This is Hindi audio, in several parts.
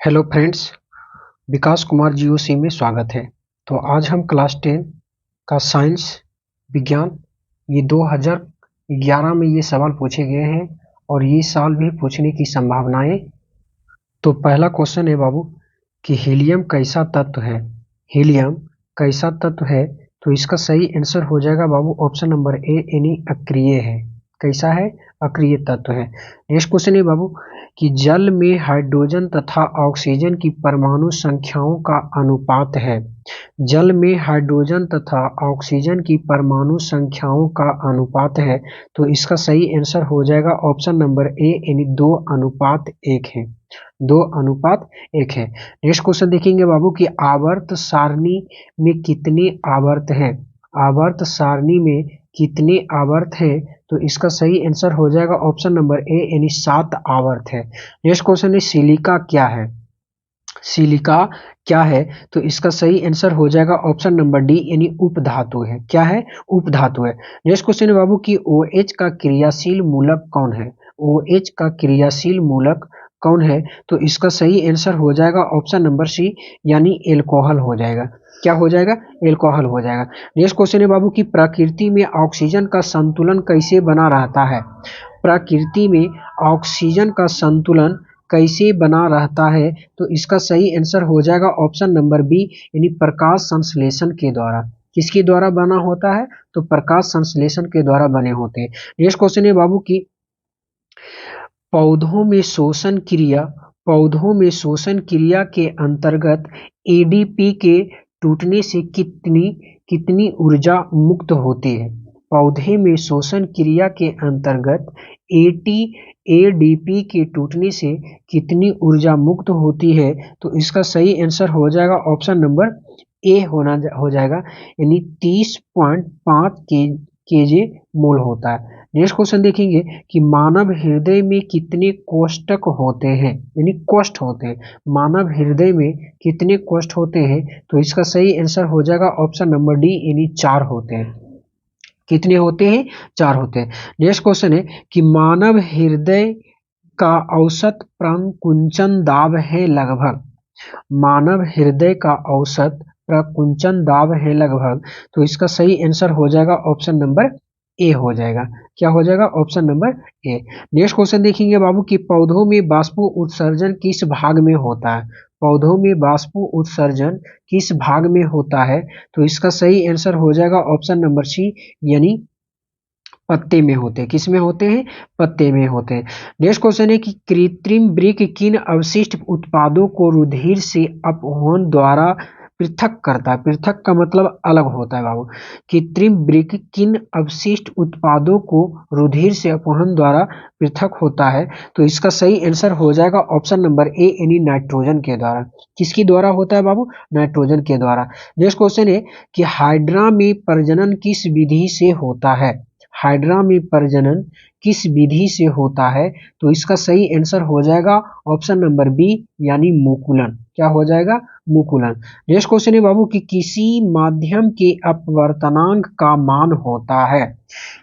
हेलो फ्रेंड्स, विकास कुमार जीओसी में स्वागत है। तो आज हम क्लास 10 का साइंस विज्ञान ये 2011 में ये सवाल पूछे गए हैं और ये साल भी पूछने की संभावनाएं। तो पहला क्वेश्चन है बाबू कि हीलियम कैसा तत्व है। हीलियम कैसा तत्व है, तो इसका सही आंसर हो जाएगा बाबू ऑप्शन नंबर ए यानी अक्रिय है। कैसा है? अक्रिय तत्व है। नेक्स्ट क्वेश्चन है बाबू कि जल में हाइड्रोजन तथा ऑक्सीजन की परमाणु संख्याओं का अनुपात है। जल में हाइड्रोजन तथा ऑक्सीजन की परमाणु संख्याओं का अनुपात है, तो इसका सही आंसर हो जाएगा ऑप्शन नंबर ए यानी 2:1 है। 2:1 है। नेक्स्ट क्वेश्चन देखेंगे बाबू कि आवर्त सारणी में कितने आवर्त हैं। आवर्त सारणी में कितने आवर्त हैं, तो इसका सही आंसर हो जाएगा ऑप्शन नंबर ए यानी 7 आवर्त है। नेक्स्ट क्वेश्चन है सिलिका क्या है। सिलिका क्या है, तो इसका सही आंसर हो जाएगा ऑप्शन नंबर डी यानी उपधातु है। क्या है? उपधातु है। नेक्स्ट क्वेश्चन है बाबू कि OH का क्रियाशील मूलक कौन है। OH का क्रियाशील मूलक कौन है, तो इसका सही आंसर हो जाएगा ऑप्शन नंबर सी यानी एल्कोहल हो जाएगा। क्या हो जाएगा? एल्कोहल हो जाएगा। नेक्स्ट क्वेश्चन है बाबू कि प्रकृति में ऑक्सीजन का संतुलन कैसे बना रहता है। प्रकृति में ऑक्सीजन का संतुलन कैसे बना रहता है, तो इसका सही आंसर हो जाएगा ऑप्शन नंबर बी यानी प्रकाश संश्लेषण के द्वारा। किसके द्वारा बना होता है, तो प्रकाश संश्लेषण के द्वारा बने होते हैं। नेक्स्ट क्वेश्चन है बाबू की पौधों में शोषण क्रिया के अंतर्गत ADP के टूटने से कितनी ऊर्जा मुक्त होती है। पौधे में शोषण क्रिया के अंतर्गत ADP के टूटने से कितनी ऊर्जा मुक्त होती है, तो इसका सही आंसर हो जाएगा ऑप्शन नंबर ए हो जाएगा यानी 30.5 केजे मोल होता है। नेक्स्ट क्वेश्चन देखेंगे कि मानव हृदय में कितने कोष्ठक होते हैं, यानी कोष्ठ होते हैं। मानव हृदय में कितने कोष्ठ होते हैं, तो इसका सही आंसर हो जाएगा ऑप्शन नंबर डी यानी 4 होते हैं। कितने होते हैं? 4 होते हैं। नेक्स्ट क्वेश्चन है कि मानव हृदय का औसत प्रकुंचन दाब है लगभग। मानव हृदय का औसत प्रकुंचन दाब है लगभग, तो इसका सही आंसर हो जाएगा ऑप्शन नंबर ए हो जाएगा। क्या हो जाएगा? ऑप्शन नंबर ए। नेक्स्ट क्वेश्चन देखेंगे बाबू कि पौधों में वाष्प उत्सर्जन किस भाग में होता है। पौधों में वाष्प उत्सर्जन किस भाग में होता है, तो इसका सही आंसर हो जाएगा ऑप्शन नंबर सी यानी पत्ते में होते हैं। किस में होते हैं? पत्ते में होते हैं। नेक्स्ट क्वेश्चन है कि कृत्रिम वृक्क किन अवशिष्ट उत्पादों को रुधिर से अपवहन द्वारा पृथक करता है। पृथक का मतलब अलग होता है बाबू। कृत्रिम वृक्क किन अवशिष्ट उत्पादों को रुधिर से अपवहन द्वारा पृथक होता है, तो इसका सही आंसर हो जाएगा ऑप्शन नंबर ए यानी नाइट्रोजन के द्वारा। किसके द्वारा होता है बाबू? नाइट्रोजन के द्वारा। नेक्स्ट क्वेश्चन है कि हाइड्रा में प्रजनन किस विधि से होता है। हाइड्रा में प्रजनन किस विधि से होता है, तो इसका सही आंसर हो जाएगा ऑप्शन नंबर बी यानी मुकुलन। क्या हो जाएगा? मुकुलन। नेक्स्ट क्वेश्चन है बाबू कि किसी माध्यम के अपवर्तनांक का मान होता है।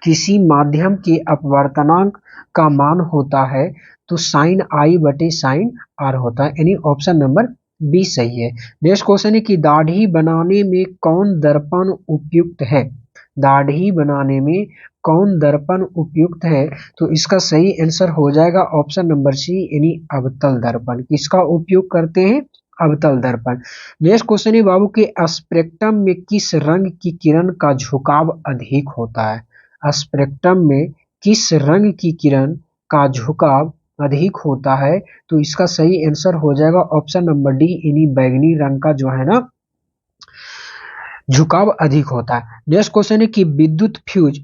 किसी माध्यम के अपवर्तनांक का मान होता है, तो साइन आई बटे साइन आर होता है यानी ऑप्शन नंबर बी सही है। नेक्स्ट क्वेश्चन है कि दाढ़ी बनाने में कौन दर्पण उपयुक्त है। दाढ़ी बनाने में कौन दर्पण उपयुक्त है, तो इसका सही आंसर हो जाएगा ऑप्शन नंबर सी यानी अवतल दर्पण। किसका उपयोग करते हैं? अवतल दर्पण। नेक्स्ट क्वेश्चन है बाबू के स्पेक्ट्रम में किस रंग की किरण का झुकाव अधिक होता है। स्पेक्ट्रम में किस रंग की किरण का झुकाव अधिक होता है, तो इसका सही आंसर हो जाएगा ऑप्शन नंबर डी यानी बैगनी रंग का जो है ना झुकाव अधिक होता है। नेक्स्ट क्वेश्चन है कि विद्युत फ्यूज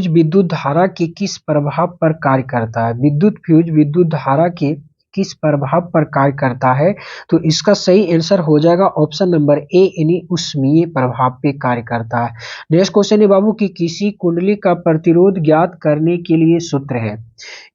विद्युत धारा के किस प्रभाव पर कार्य करता है। विद्युत फ्यूज विद्युत धारा के किस प्रभाव पर कार्य करता है, तो इसका सही आंसर हो जाएगा ऑप्शन नंबर ए यानी ऊष्मीय प्रभाव पे कार्य करता है। नेक्स्ट क्वेश्चन है बाबू कि किसी कुंडली का प्रतिरोध ज्ञात करने के लिए सूत्र है।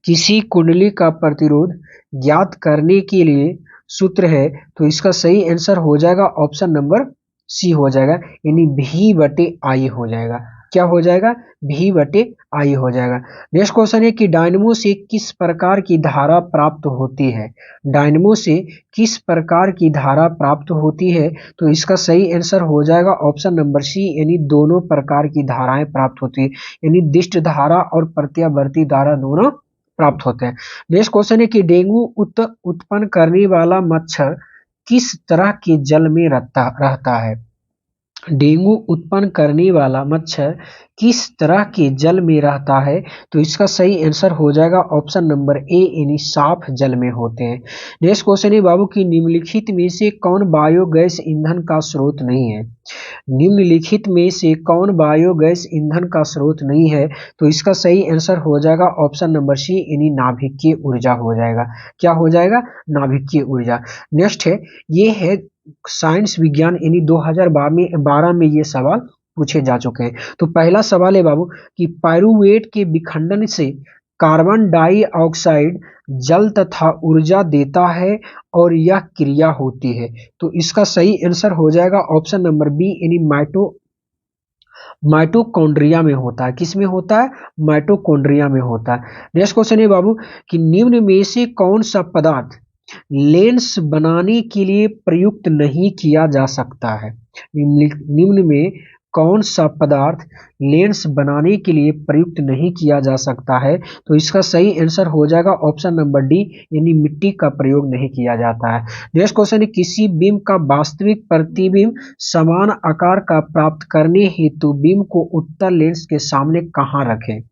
किसी कुंडली का प्रतिरोध ज्ञात करने के लिए सूत्र है, तो इसका सही आंसर हो जाएगा ऑप्शन नंबर सी हो जाएगा यानी V/I हो जाएगा। क्या हो जाएगा, V/I हो जाएगा। नेक्स्ट क्वेश्चन है कि डायनेमो से किस प्रकार की धारा प्राप्त होती है। डायनेमो से किस प्रकार की धारा प्राप्त होती है, तो इसका सही आंसर हो जाएगा ऑप्शन नंबर सी, यानी दोनों प्रकार की धाराएं प्राप्त होती है, यानी दिष्ट धारा और प्रत्यावर्ती धारा दोनों प्राप्त होते हैं। नेक्स्ट क्वेश्चन है कि डेंगू उत्पन्न करने वाला मच्छर किस तरह के जल में रहता है। डेंगू उत्पन्न करने वाला मच्छर किस तरह के जल में रहता है, तो इसका सही आंसर हो जाएगा ऑप्शन नंबर ए, यानी साफ जल में होते हैं। नेक्स्ट क्वेश्चन है बाबू की निम्नलिखित में से कौन बायोगैस ईंधन का स्रोत नहीं है। निम्नलिखित में से कौन बायोगैस ईंधन का स्रोत नहीं है, तो इसका सही आंसर हो जाएगा ऑप्शन नंबर सी, यानी नाभिकीय ऊर्जा हो जाएगा। क्या हो जाएगा, नाभिकीय ऊर्जा। नेक्स्ट है, ये है साइंस विज्ञान, यानी 2012 में ये सवाल पूछे जा चुके हैं। तो पहला सवाल है बाबू कि पाइरूवेट के विखंडन से कार्बन डाइऑक्साइड जल तथा ऊर्जा देता है और यह क्रिया होती है, तो इसका सही आंसर हो जाएगा ऑप्शन नंबर बी, यानी माइटोकॉन्ड्रिया में होता है। किस में होता है, माइटोकॉन्ड्रिया में होता है। नेक्स्ट क्वेश्चन है बाबू कि निम्न में से कौन सा पदार्थ लेंस बनाने के लिए प्रयुक्त नहीं किया जा सकता है। निम्न में कौन सा पदार्थ लेंस बनाने के लिए प्रयुक्त नहीं किया जा सकता है, तो इसका सही आंसर हो जाएगा ऑप्शन नंबर डी, यानी मिट्टी का प्रयोग नहीं किया जाता है। नेक्स्ट क्वेश्चन है किसी बिंब का वास्तविक प्रतिबिंब समान आकार का प्राप्त करने हेतु बिंब को उत्तल लेंस के सामने कहाँ रखें।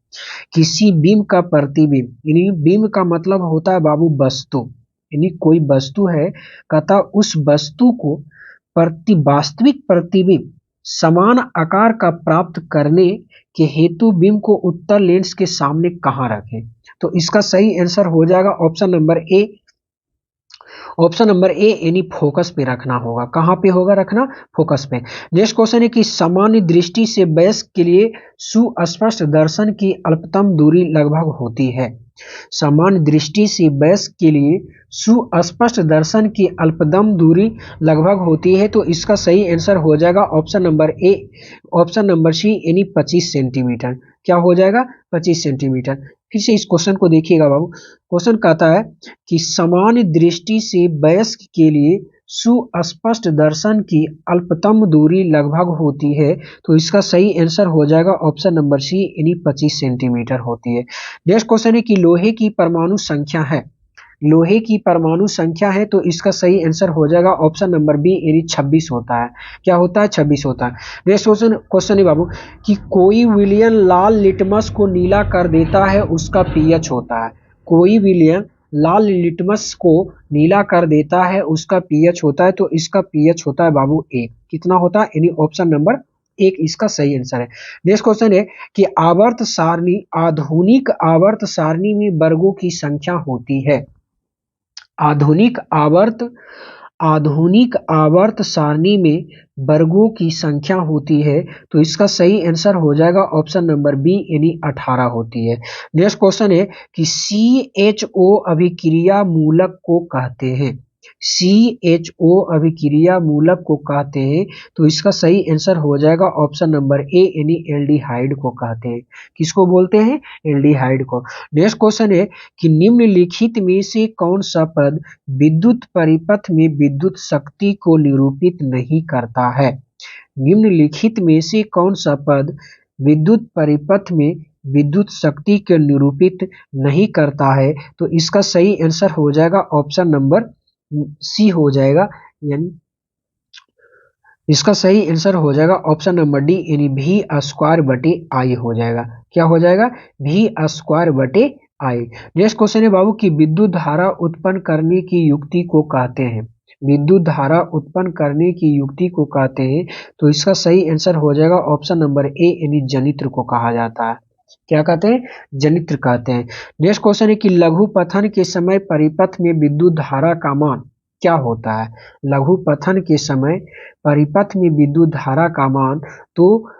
किसी बिंब का प्रतिबिंब, यानी बिंब का मतलब होता है बाबू वस्तु, यानी कोई वस्तु है, कहता उस वस्तु को वास्तविक प्रतिबिंब समान आकार का प्राप्त करने के हेतु बिंब को उत्तल लेंस के सामने कहाँ रखें, तो इसका सही आंसर हो जाएगा option number A. Option number ए, यानी फोकस पे रखना होगा। कहाँ पे होगा रखना, फोकस पे। नेक्स्ट क्वेश्चन है कि सामान्य दृष्टि से वयस्क के लिए सुस्पष्ट दर्शन की अल्पतम दूरी लगभग होती है। सामान्य दृष्टि से वयस्क के लिए सुस्पष्ट दर्शन की अल्पतम दूरी लगभग होती है, तो इसका सही आंसर हो जाएगा option number A, option number C, यानी 25 सेंटीमीटर। क्या हो जाएगा, 25 सेंटीमीटर। फिर से इस क्वेश्चन को देखिएगा बाबू। क्वेश्चन कहता है कि सामान्य दृष्टि से वयस्क के लिए सुस्पष्ट दर्शन की अल्पतम दूरी लगभग होती है, तो इसका सही आंसर हो जाएगा ऑप्शन नंबर सी, यानी 25 सेंटीमीटर होती है। नेक्स्ट क्वेश्चन है कि लोहे की परमाणु संख्या है। लोहे की परमाणु संख्या है, तो इसका सही आंसर हो जाएगा ऑप्शन नंबर बी, यानी 26 होता है। क्या होता है, 26 होता है। नेक्स्ट क्वेश्चन है बाबू कि कोई विलयन लाल लिटमस को नीला कर देता है, उसका पीएच होता है। कोई विलयन लाल लिटमस को नीला कर देता है, उसका पीएच होता है, तो इसका पीएच होता है बाबू 1। कितना होता है, यानी ऑप्शन नंबर 1 इसका सही आंसर है। नेक्स्ट क्वेश्चन है कि आवर्त सारणी, आधुनिक आवर्त सारणी में वर्गों की संख्या होती है। आधुनिक आवर्त सारणी में वर्गों की संख्या होती है, तो इसका सही आंसर हो जाएगा ऑप्शन नंबर बी, यानी 18 होती है। नेक्स्ट क्वेश्चन है कि CHO अभिक्रिया मूलक को कहते हैं। CHO अभिक्रिया मूलक को कहते हैं, तो इसका सही आंसर हो जाएगा ऑप्शन नंबर ए, यानी एल्डिहाइड को कहते हैं। किसको बोलते हैं, एल्डिहाइड को। नेक्स्ट क्वेश्चन है कि निम्नलिखित में से कौन सा पद विद्युत परिपथ में विद्युत शक्ति को निरूपित नहीं करता है। निम्नलिखित में से कौन सा पद विद्युत परिपथ में विद्युत शक्ति को निरूपित नहीं करता है, तो इसका सही आंसर हो जाएगा ऑप्शन नंबर सी हो जाएगा, यानी इसका सही आंसर हो जाएगा ऑप्शन नंबर डी, यानी V²/I हो जाएगा। क्या हो जाएगा, V²/I। नेक्स्ट क्वेश्चन है बाबू कि विद्युत धारा उत्पन्न करने की युक्ति को कहते हैं। विद्युत धारा उत्पन्न करने की युक्ति को कहते हैं, तो इसका सही आंसर हो जाएगा ऑप्शन नंबर ए, यानी जनित्र को कहा जाता है। क्या कहते हैं, जनित्र कहते हैं। नेक्स्ट क्वेश्चन है कि लघु पथन के समय परिपथ में विद्युत धारा का मान क्या होता है। लघु पथन के समय परिपथ में विद्युत धारा का मान तो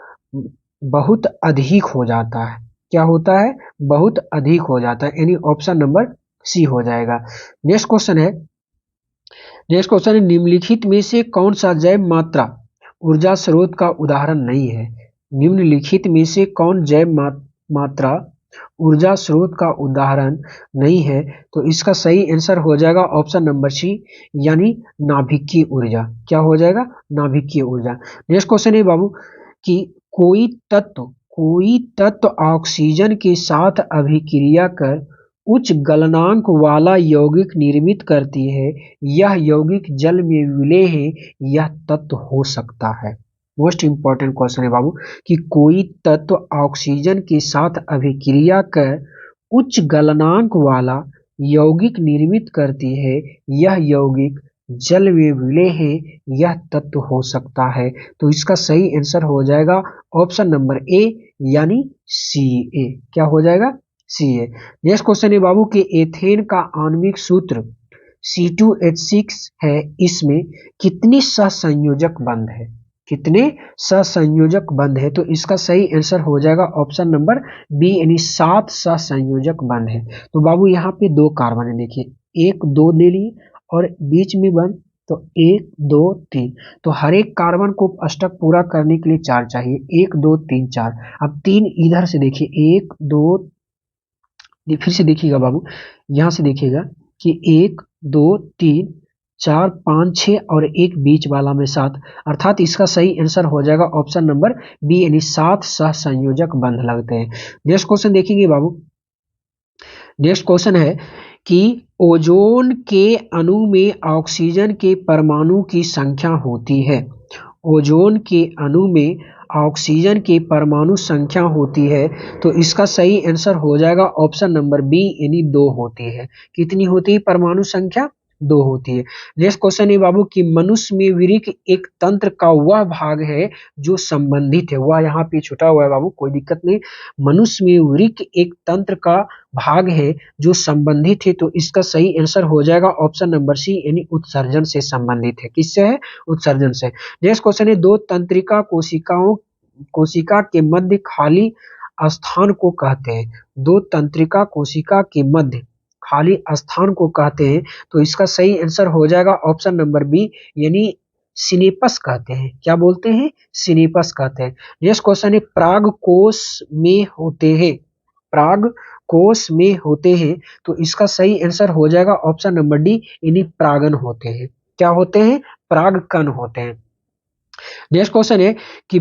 बहुत अधिक हो जाता है। क्या होता है, बहुत अधिक हो जाता है, यानी ऑप्शन नंबर सी हो जाएगा। नेक्स्ट क्वेश्चन है निम्नलिखित में से कौन सा जैव मात्रा ऊर्जा स्रोत का उदाहरण नहीं है। निम्नलिखित में से कौन जैव मात्रा ऊर्जा स्रोत का उदाहरण नहीं है? तो इसका सही आंसर हो जाएगा ऑप्शन नंबर सी, यानी नाभिकीय ऊर्जा। क्या हो जाएगा? नाभिकीय ऊर्जा। नेक्स्ट क्वेश्चन है बाबू कि कोई तत्व ऑक्सीजन के साथ अभिक्रिया कर उच्च गलनांक वाला यौगिक निर्मित करती है, यह यौगिक जल में विलय है, यह तत्व हो सकता है। मोस्ट इंपॉर्टेंट क्वेश्चन है बाबू कि कोई तत्व ऑक्सीजन के साथ अभिक्रिया कर उच्च गलनांक वाला यौगिक निर्मित करती है, यह यौगिक जल में विलय है, यह तत्व हो सकता है। तो इसका सही आंसर हो जाएगा ऑप्शन नंबर ए, यानी सी ए। क्या हो जाएगा? सी ए। नेक्स्ट क्वेश्चन है बाबू कि एथेन का आणविक सूत्र C2H6 है, इसमें कितनी सहसंयोजक बंध है? कितने सहसंयोजक बंध है? तो इसका सही आंसर हो जाएगा ऑप्शन नंबर बी, यानी 7 सहसंयोजक बंध है। तो बाबू यहाँ पे 2 कार्बन है, देखिए 1 2 ले लिए और बीच में बंध, तो 1 2 3। तो हर एक कार्बन को अष्टक पूरा करने के लिए 4 चाहिए, 1 2 3 4। अब 3 इधर से देखिए, 1 2, फिर से देखिएगा बाबू, यहाँ से देखिएगा कि 1 2 3 4 5 6 और एक बीच वाला में 7, अर्थात इसका सही आंसर हो जाएगा ऑप्शन नंबर बी, यानी 7 सहसंयोजक बंध लगते हैं। नेक्स्ट क्वेश्चन देखेंगे बाबू। नेक्स्ट क्वेश्चन है कि ओजोन के अणु में ऑक्सीजन के परमाणु की संख्या होती है। ओजोन के अणु में ऑक्सीजन की परमाणु संख्या होती है, तो इसका सही आंसर हो जाएगा ऑप्शन नंबर बी, यानी 2 होती है। कितनी होती है परमाणु संख्या? 2 होती है। नेक्स्ट क्वेश्चन है बाबू कि मनुष्य में वृक्क एक तंत्र का वह भाग है जो संबंधित है। वह यहाँ पे छुटा हुआ है बाबू, कोई दिक्कत नहीं। मनुष्य में वृक्क एक तंत्र का भाग है जो संबंधित है, तो इसका सही आंसर हो जाएगा ऑप्शन नंबर सी, यानी उत्सर्जन से संबंधित है। किससे है? उत्सर्जन से। नेक्स्ट क्वेश्चन है 2 तंत्रिका कोशिका के मध्य खाली स्थान को कहते हैं। 2 तंत्रिका कोशिका के मध्य खाली स्थान को कहते हैं, तो इसका सही आंसर हो जाएगा ऑप्शन नंबर बी, यानी सिनेपस कहते हैं। क्या बोलते हैं? सिनेपस कहते हैं। नेक्स्ट क्वेश्चन है पराग कोश में होते हैं। पराग कोश में होते हैं, तो इसका सही आंसर हो जाएगा ऑप्शन नंबर डी, यानी परागन होते हैं। क्या होते हैं? परागकण होते हैं। नेक्स्ट क्वेश्चन है कि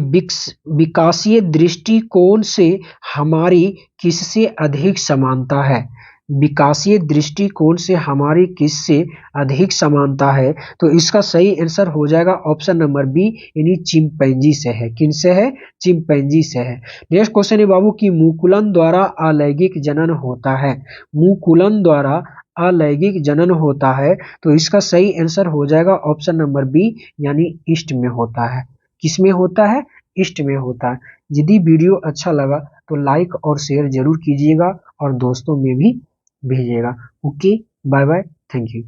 विकासीय दृष्टिकोण से हमारी किससे अधिक समानता है? विकासीय दृष्टिकोण से हमारी किससे अधिक समानता है? तो इसका सही आंसर हो जाएगा ऑप्शन नंबर बी, यानी चिंपैंजी से है। किनसे है? चिंपैंजी से है। नेक्स्ट क्वेश्चन है बाबू कि मुकुलन द्वारा अलैंगिक जनन होता है। मुकुलन द्वारा अलैंगिक जनन होता है, तो इसका सही आंसर हो जाएगा ऑप्शन नंबर बी, यानी ईस्ट में होता है। किस में होता है? ईस्ट में होता है। यदि वीडियो अच्छा लगा तो लाइक और शेयर जरूर कीजिएगा और दोस्तों में भी भेजिएगा। Okay, bye bye, thank you.